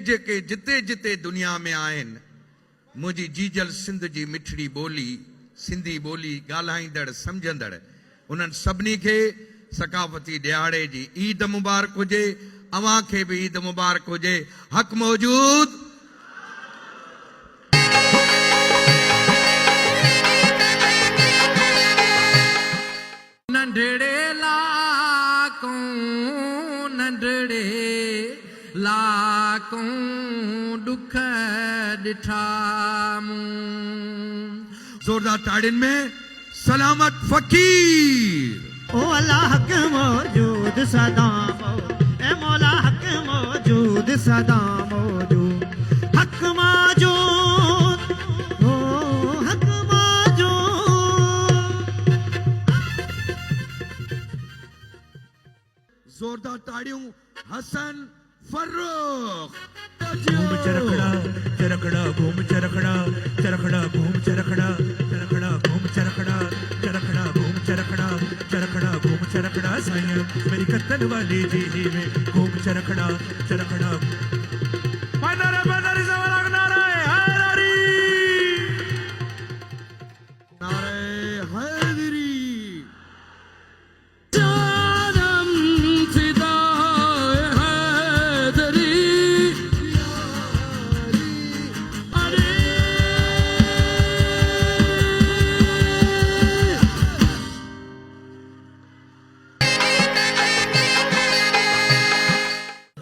जेके जिते जिते दुनिया में आहिनि मुंहिंजी जीजल सिंध जी मिठड़ी ॿोली सिंधी ॿोली ॻाल्हाईंदड़ सम्झंदड़ उन्हनि सभिनी खे सकाफ़ती ॾियारे जी ईद मुबारक हुजे। अवां खे बि ईद मुबारक हुजे। हक़ मौजूद। नंढड़े लाकूं दुख ॾिठा जोरदार ताड़ियुनि में सलामत फ़कीर। ओ अल्लाह हक मौजूद सदा ए मौला हक मौजूद सदा मौजूद हक मौजूद ओ हक मौजूद। जोरदार ताड़ियों हसन फर्रुख। घूम चरखड़ा चरखड़ा घूम चरखड़ा चरखड़ा घूम चरखड़ा चरखड़ा घूम चरखड़ा चरखड़ा घूम चरखड़ा चरखड़ा घूम चरखड़ा साईं मेरी कत्तन वाली जी में घूम चरखड़ा चरखड़ा नारे नारे जवान नारे हैदरी नारे Hydari.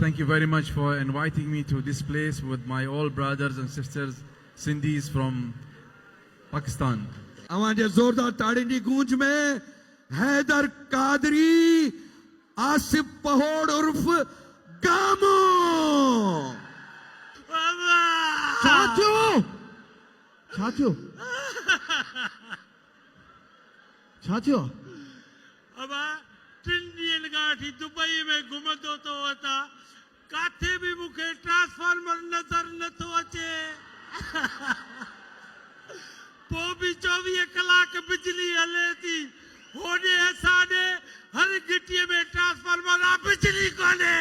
Thank you very much for inviting me to this place with my all brothers and sisters, Sindhis from Pakistan. अवां जे जोरदार ताड़ियुनि जी गूंज में हैदर कादरी आसिफ पहोड़ उर्फ गामो। छाथियो अबा 3 ॾींहंनि खां वठी दुबई में घुमंदो तो वता काथे भी मुखे ट्रांसफार्मर नजर नथो अचे। पोइ भी 24 कलाक बिजली हले थी होॾे असांजे हर गिटीअ में ट्रांसफार्मर आहे बिजली कोन्हे।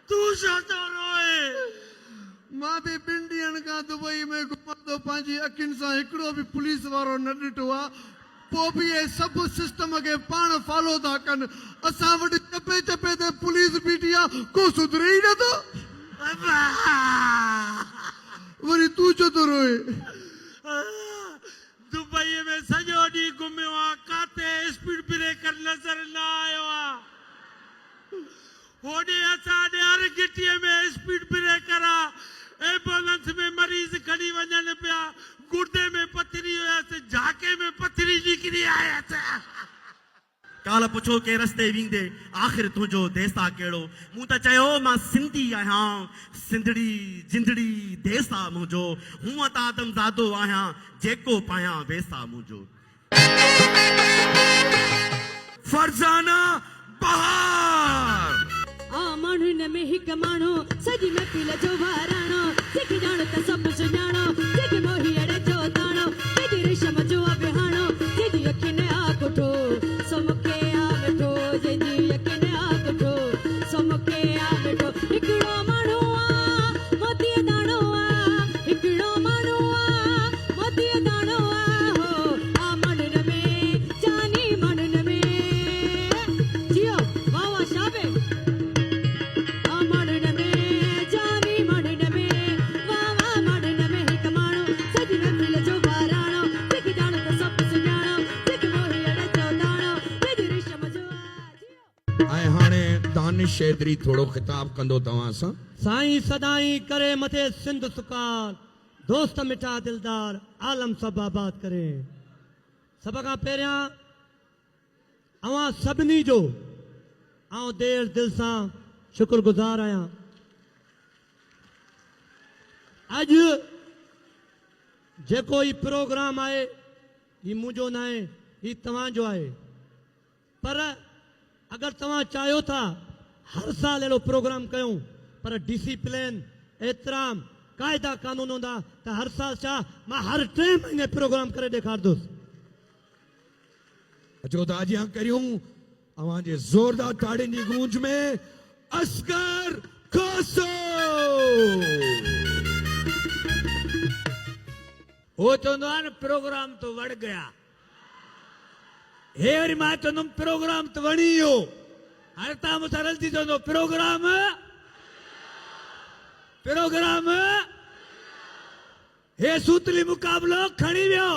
तूं छो थो रोए? मां भी 2 ॾींहंनि खां दुबई में घुमंदो पंहिंजी अखियुनि सां हिकिड़ो बि पुलिस वारो न ॾिठो आहे। पोइ बि इहे सभु सिस्टम खे पाण फॉलो था कनि। असां वटि चपे चपे ते पुलिस बीठी आहे को सुधरे ई नथो। वरी तूं छो थो रोए? दुबई में सॼो ॾींहुं घुमियो आहे काथे स्पीड ब्रेकर नज़र न आयो आहे। होॾे असांजे हर गिटीअ में स्पीड ब्रेकर आहे। एम्बुलेंस में मरीज़ खणी वञनि पिया गुर्दे में पथरी हुयसि झाके में पथरी निकिरी आयसि। काल पुछो के रस्ते वींदे आख़िर तुंहिंजो देसा कहिड़ो मूं त चयो मां सिंधी आहियां सिंधड़ी जिंदड़ी देसा मुंहिंजो हूअं त आदमज़ादो आहियां जेको पायां वेसा मुंहिंजो। फरजाना बहार। माण्हुनि में हिकु माण्हू सॼी महफ़िल जो वाराणो जेके ॼाणो त सभु सुञाणो जेके मोही अड़े जो ताणो जेके रेशम जो अबिहाणो जंहिंजी अखियुनि आ कोठो सो मूंखे आ वेठो जंहिंजी अखियुनि आ कोठो सो मूंखे आ वेठो। हिकिड़ो माण्हू आहे मोतीअ दाणो आहे हिकिड़ो माण्हू आहे मोतीअ दाणो आहे हो आ माण्हुनि में जानी माण्हुनि में जियो वाह वाह शाबे। दानिश हैदरी थोड़ो खिताब कंदो तव्हां सां। साईं सदाई करे मथे सिंध सुकार दोस्त मिठा दिलदार आलम सब आबाद करे। सब खां पहिरियां अवां सभिनी जो आउं देर दिल सां शुक्रगुज़ार आहियां। अॼु जेको ही प्रोग्राम आहे ही मुंहिंजो न आहे ही तव्हांजो आहे। पर अगर तव्हां चाहियो था हर साल अहिड़ो प्रोग्राम कयूं पर डिसिप्लिन एतिराम क़ाइदा कानून हूंदा त हर साल छा मां हर 3 महीने प्रोग्राम करे ॾेखारींदुसि। अचो त अॼु करियूं अवांजे ज़ोरदार ताड़ियुनि जी गूंज में असगर खासो वो चवंदो आहे न प्रोग्राम तो वड़ गया हे वरी मां चवंदुमि प्रोग्राम त वणी वियो हाणे तव्हां मूंसां रलजी चवंदो प्रोग्राम हे सूतली मुकाबलो खणी वियो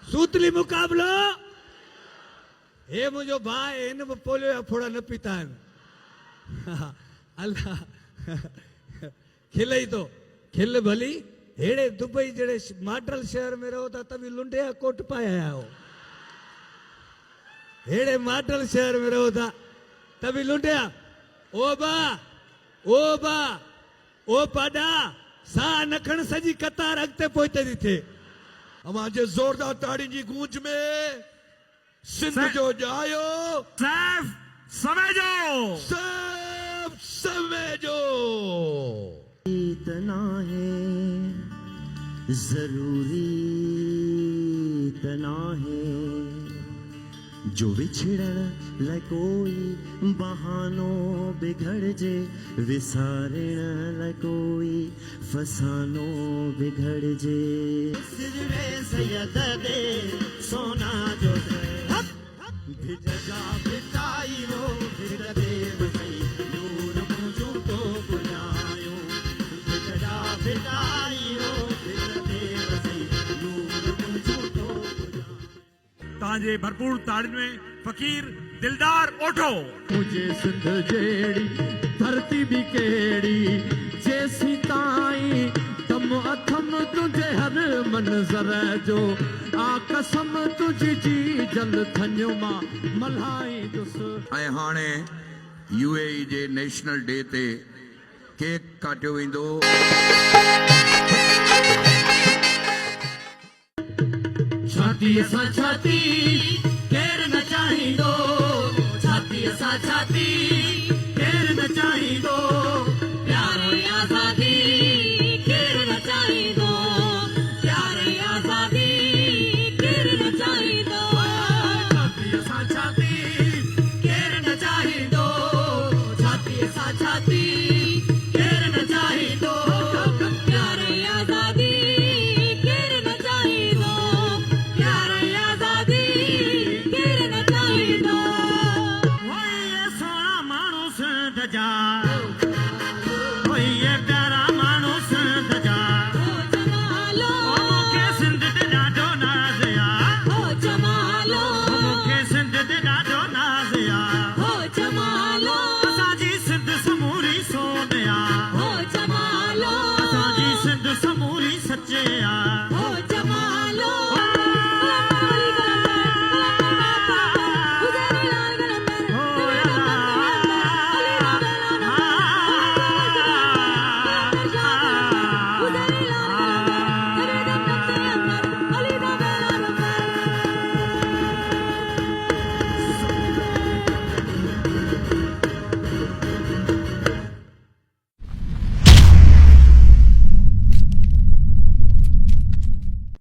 सूतली मुकाबलो हे मुंहिंजो भाउ हिन बि पोलियो जा फोड़ा न पीता आहिनि अल्लाह खिल ई तो खिल भली हेड़े दुबई जड़े मॉडल शहर में रहो था तभी लुंडे या कोट पाया हो हेड़े मॉडल शहर में रहो था तभी लुंडिया ओ पाडा सा नखण सजी कतार अगते पहुंचे दी थे अवांजे ज़ोरदार ताड़ियुनि जी गूंज में सिंध जो जायो सैफ सवेजो सवेजो इतना है जरूरी इतना है जो विछड़न ल कोई बहानो बिगड़ जे विसारण ल कोई फसानो बिगड़ जे सिरवे सैयद दे सोना जो भिजा बिताई रो फिर दे बसई नूर मुझो तो बुलायो भिजा बिताई रो फिर दे बसई नूर मुझो तो बुलायो तांजे भरपूर ताड़ियुनि में फ़कीर दिलदार ओठो मुझे सिंध जेड़ी धरती भी केड़ी जैसी ताई दम अथम तुझे हर मंजर जो आ कसम तुझी जी जल थन्यो मां मल्हाई दुस ऐं हाणे यूएई जे नेशनल डे ते केक काटियो वेंदो छाती सा छाती केर न चाहींदो छाती सा छाती केर न चाहींदो प्यार आजादी केर न चाहींदो प्यार आजादी केर न चाहींदो छाती सा छाती केर न चाहींदो छाती सा छाती केर न चाहींदो प्यार आजादी केर न चाहींदो प्यार आजादी केर न चाहींदो ओए सोना माण्हू सिंध जा